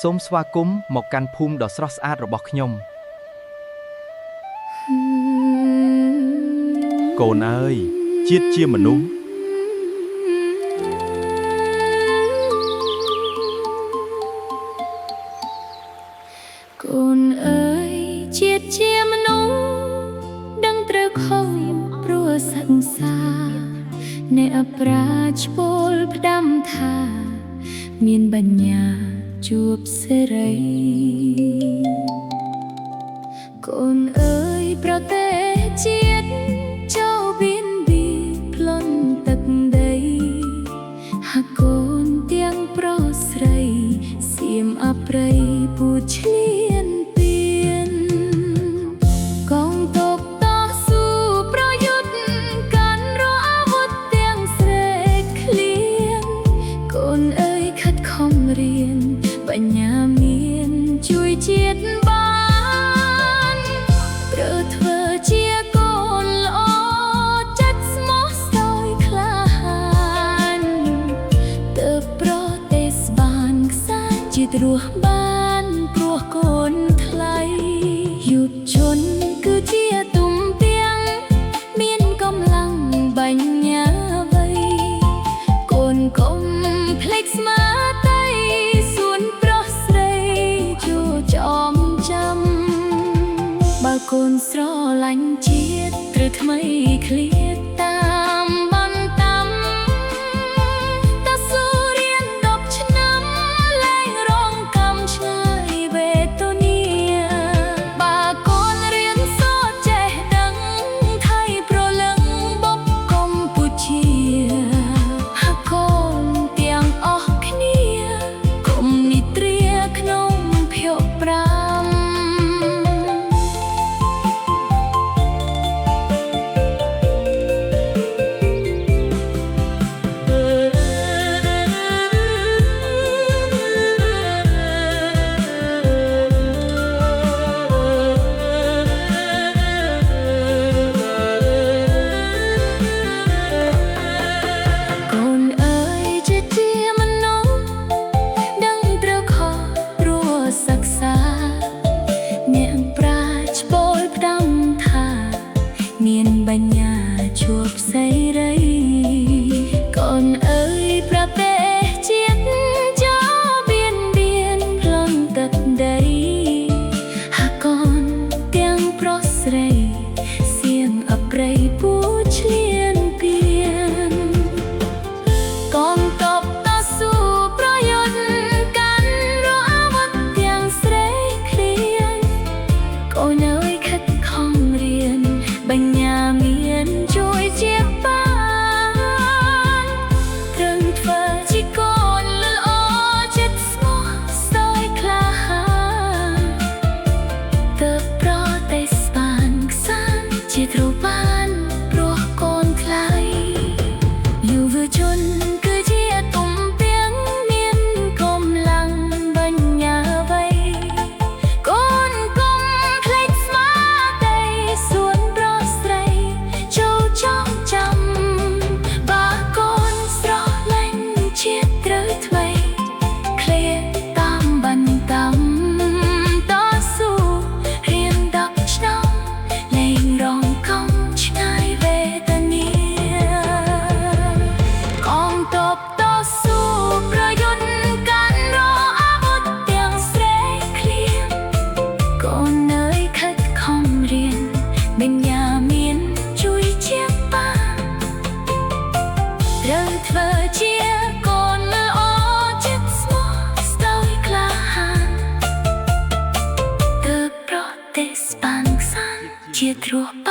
សូមស្វាគមន៍មកកាន់ភូមិដ៏ស្រស់ស្អាតរបស់ខ្ញុំកូនអើយជាតិជាមនុស្សកូនអើយជាតិជាមនុស្សដឹងត្រូវខុសព្រោះសង្សារអ្នកអប្រាជ្ញពលផ្ដាំថាមានបញ្ញាជួបសេរីកូនអើយប្រទេសជាតិចូលបៀនបៀនប្លន់ទឹកដីហាកូនទាំងប្រុសស្រីសៀមអប្រៃពូឈ្លានពានកងទ័ពតស៊ូប្រយុទ្ធកាន់រអាវុធទាំងស្រែកឃ្លៀងកូនអើយខិតខំរៀនបញ្ញាមានជួយជាតិបានត្រូវធ្វើជាកូនល្អចិត្តស្មោះស្ទើរក្លាហានទើបប្រទេសបានខ្សែជាតិរស់បានព្រោះកូនថ្លៃយុវជនគឺជាទុំទាំងមានកម្លាំងបញ្ញាវៃកូនកុំភ្លេចស្មារតីសួនប្រុសស្រីជួចអមចាំបើកូនស្រឡាញ់ជាតិត្រូវថ្មីឃ្លាតតាមបន្តតស៊ូរៀន10ឆ្នាំលែងរងកម្មឆ្ងាយវេទនាបើកូនរៀនសូត្រចេះដឹងថៃប្រលឹងបុកកម្ពុជាហាកូនទាំងអស់គ្នាកុំនិទ្រាក្នុងភ័ព្វប្រាំមានបញ្ញាជួបសេរីកូនអើយប្រទេសជាតិចូលបៀនបៀនប្លន់ទឹកដីហាកូនទាំងប្រុសស្រីសៀងអប្រៃពូឈ្លានពានកងទ័ពតស៊ូប្រយុទ្ធកាន់រអាវុធទាំងស្រែកឃ្លៀងកូនអើយខិតខំរៀនបញ្ញាមានជួយជាបានត្រូវធ្វើជាកូនល្អចិត្តស្មោះស្ទើរក្លាហានទើបប្រទេសបានខ្សាន្តជាត្រូវបានព្រោះកូនថ្លៃយុវជនគឺជាទុំទាំងមានកម្លាំងបញ្ញាវៃកូនកុំភ្លេចស្មារតីសួនប្រុសស្រីចូលចងចាំបើកូនស្រឡាញ់ជាតិត្រូវថ្មីឃ្លាតតាមបន្តតស៊ូរៀន10ឆ្នាំលែងរងកម្មឆ្ងាយវេទនាកងទ័ពតស៊ូប្រយុទ្ធកាន់រអាវុធទាំងស្រែកឃ្លៀងកូនអើយខិតខំរៀនបញ្ញាមានជួយជាបានត្រូវធ្វើជាកូនល្អចិត្តស្មោះស្ទើរក្លាហានទើបប្រទេសបានខ្សាន្តជាតិរស់